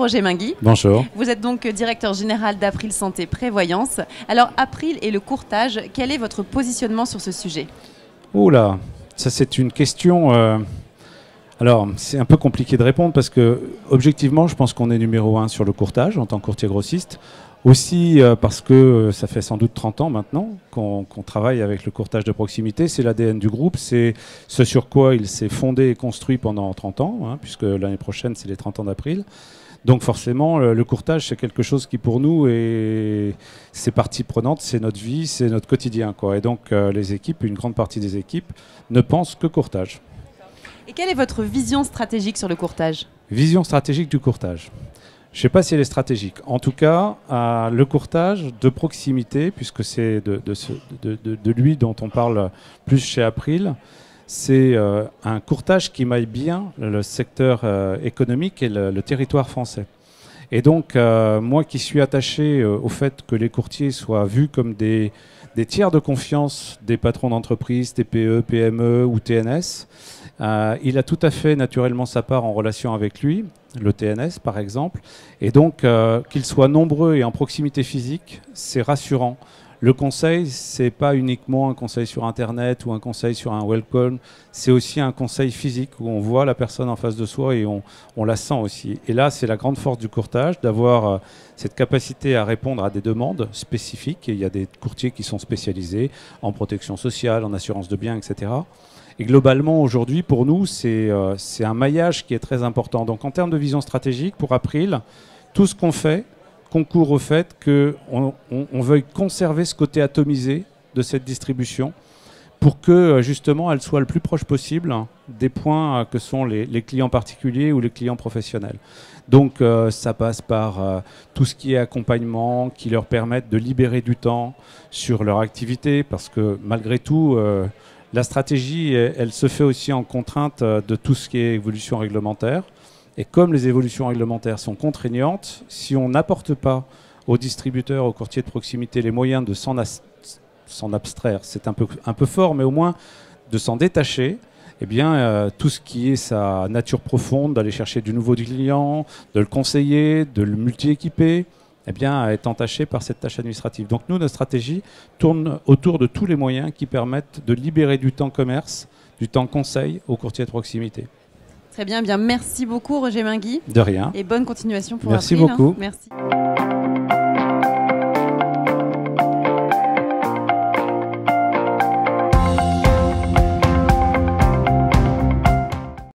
Roger Mainguy. Bonjour. Vous êtes donc directeur général d'April Santé Prévoyance. Alors April et le courtage, quel est votre positionnement sur ce sujet? Oula, ça c'est une question... Alors c'est un peu compliqué de répondre parce que objectivement je pense qu'on est numéro 1 sur le courtage en tant que courtier grossiste. Aussi parce que ça fait sans doute 30 ans maintenant qu'on travaille avec le courtage de proximité. C'est l'ADN du groupe, c'est ce sur quoi il s'est fondé et construit pendant 30 ans, hein, puisque l'année prochaine c'est les 30 ans d'April. Donc forcément le courtage c'est quelque chose qui pour nous c'est partie prenante, c'est notre vie, c'est notre quotidien, quoi. Et donc les équipes, une grande partie des équipes ne pensent que courtage. Et quelle est votre vision stratégique sur le courtage? Vision stratégique du courtage. Je ne sais pas si elle est stratégique. En tout cas, le courtage de proximité, puisque c'est de lui dont on parle plus chez April, c'est un courtage qui maille bien le secteur économique et le territoire français. Et donc, moi qui suis attaché au fait que les courtiers soient vus comme des tiers de confiance des patrons d'entreprise, TPE, PME ou TNS, il a tout à fait naturellement sa part en relation avec lui, le TNS par exemple, et donc qu'ils soient nombreux et en proximité physique, c'est rassurant. Le conseil, c'est pas uniquement un conseil sur Internet ou un conseil sur un welcome, c'est aussi un conseil physique où on voit la personne en face de soi et on la sent aussi. Et là, c'est la grande force du courtage, d'avoir cette capacité à répondre à des demandes spécifiques. Et il y a des courtiers qui sont spécialisés en protection sociale, en assurance de biens, etc. Et globalement, aujourd'hui, pour nous, c'est un maillage qui est très important. Donc en termes de vision stratégique, pour April, tout ce qu'on fait concourt au fait qu'on veuille conserver ce côté atomisé de cette distribution pour que justement elle soit le plus proche possible des points que sont les clients particuliers ou les clients professionnels. Donc ça passe par tout ce qui est accompagnement qui leur permette de libérer du temps sur leur activité, parce que malgré tout la stratégie elle se fait aussi en contrainte de tout ce qui est évolution réglementaire. Et comme les évolutions réglementaires sont contraignantes, si on n'apporte pas aux distributeurs, aux courtiers de proximité les moyens de s'en abstraire, c'est un peu fort, mais au moins de s'en détacher, eh bien, tout ce qui est sa nature profonde, d'aller chercher du nouveau client, de le conseiller, de le multi-équiper, eh bien, est entaché par cette tâche administrative. Donc nous, notre stratégie tourne autour de tous les moyens qui permettent de libérer du temps commerce, du temps conseil aux courtiers de proximité. Très bien, merci beaucoup Roger Mainguy. De rien. Et bonne continuation pour Merci April. beaucoup. Merci.